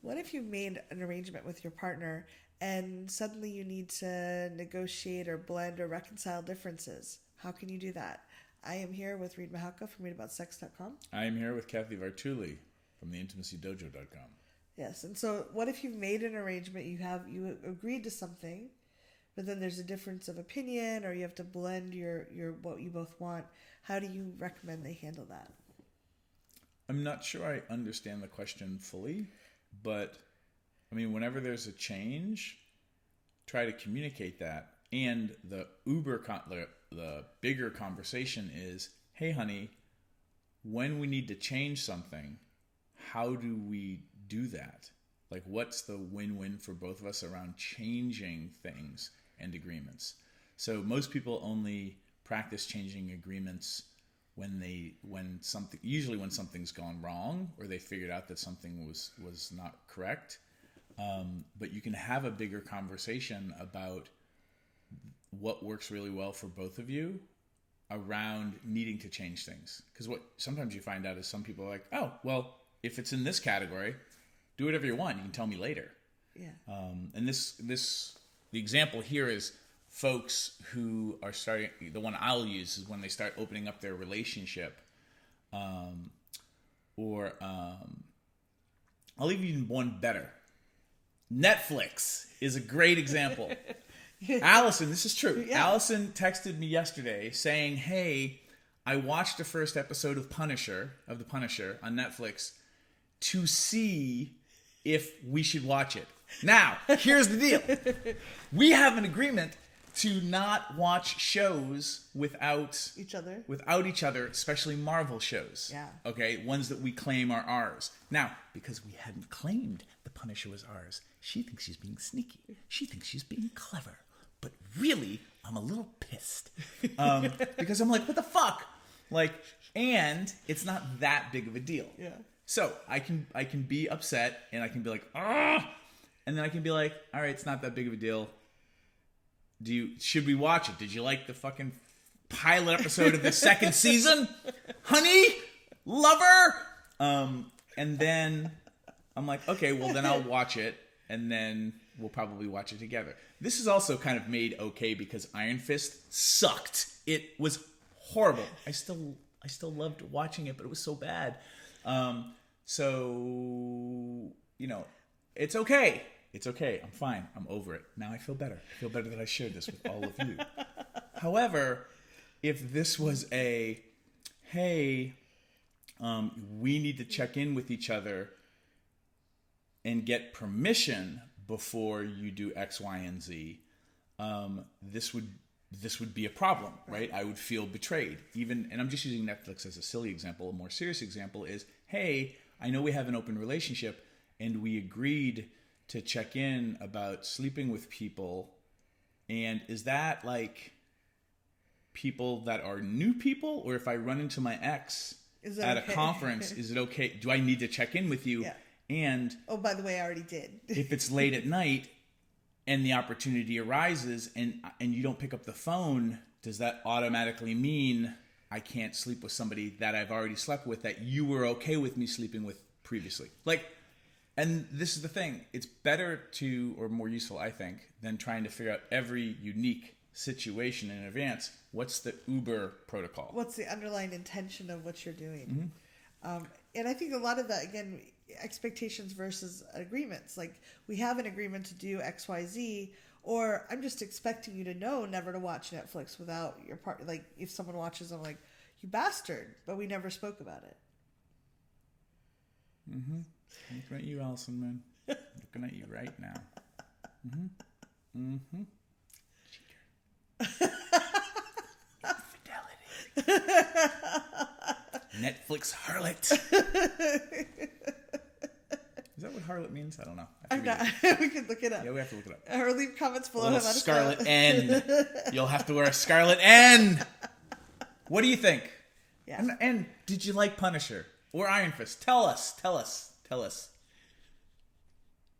What if you made an arrangement with your partner and suddenly you need to negotiate or blend or reconcile differences? How can you do that? I am here with Reid from ReidAboutSex.com. I am here with Cathy from theintimacydojo.com. Yes, and so what if you've made an arrangement, you agreed to something, but then there's a difference of opinion, or you have to blend your what you both want? How do you recommend they handle that? I'm not sure I understand the question fully, but I mean, whenever there's a change, try to communicate that. And the bigger conversation is, hey, honey, when we need to change something, how do we do that? Like, what's the win-win for both of us around changing things and agreements? So most people only practice changing agreements when something's gone wrong, or they figured out that something was not correct. But you can have a bigger conversation about what works really well for both of you around needing to change things. Because what sometimes you find out is some people are like, oh, well, if it's in this category, do whatever you want. You can tell me later. Yeah. And the example here is folks who are starting. The one I'll use is when they start opening up their relationship, or I'll even one better. Netflix is a great example. Allison, this is true. Yeah. Allison texted me yesterday saying, hey, I watched the first episode of The Punisher on Netflix to see if we should watch it. Now, here's the deal. We have an agreement to not watch shows without each other, especially Marvel shows. Yeah. Okay, ones that we claim are ours. Now, because we hadn't claimed The Punisher was ours, she thinks she's being sneaky. She thinks she's being clever. But really, I'm a little pissed. Because I'm like, what the fuck? Like, and it's not that big of a deal. Yeah. So I can be upset, and I can be like, ah, and then I can be like, all right, it's not that big of a deal. Should we watch it? Did you like the fucking pilot episode of the second season? Honey? Lover? And then I'm like, okay, well then I'll watch it, and then we'll probably watch it together. This is also kind of made okay because Iron Fist sucked. It was horrible. I still loved watching it, but it was so bad. So, it's okay. It's okay. I'm fine. I'm over it. Now I feel better. I feel better that I shared this with all of you. However, if this was hey, we need to check in with each other and get permission before you do X, Y, and Z, this would be a problem, right? I would feel betrayed. And I'm just using Netflix as a silly example. A more serious example is, hey, I know we have an open relationship, and we agreed to check in about sleeping with people. And is that like people that are new people? Or if I run into my ex at a conference, is it okay? Do I need to check in with you? Yeah. And oh, by the way, I already did. If it's late at night and the opportunity arises and you don't pick up the phone, does that automatically mean I can't sleep with somebody that I've already slept with that you were okay with me sleeping with previously? Like, and this is the thing. It's better or more useful, I think, than trying to figure out every unique situation in advance. What's the Uber protocol? What's the underlying intention of what you're doing? Mm-hmm. And I think a lot of that, again, expectations versus agreements. Like, we have an agreement to do X, Y, Z, or I'm just expecting you to know never to watch Netflix without your partner. Like, if someone watches, I'm like, you bastard, but we never spoke about it. Mm-hmm. Looking at you, Allison, man. Looking at you right now. Mm-hmm. Mm-hmm. Cheater. Infidelity. Netflix harlot. Is that what harlot means? I don't know. I'm not. We can look it up. Yeah, we have to look it up. Or leave comments below. A scarlet N. You'll have to wear a scarlet N. What do you think? Yeah. And did you like Punisher or Iron Fist? Tell us.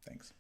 Thanks.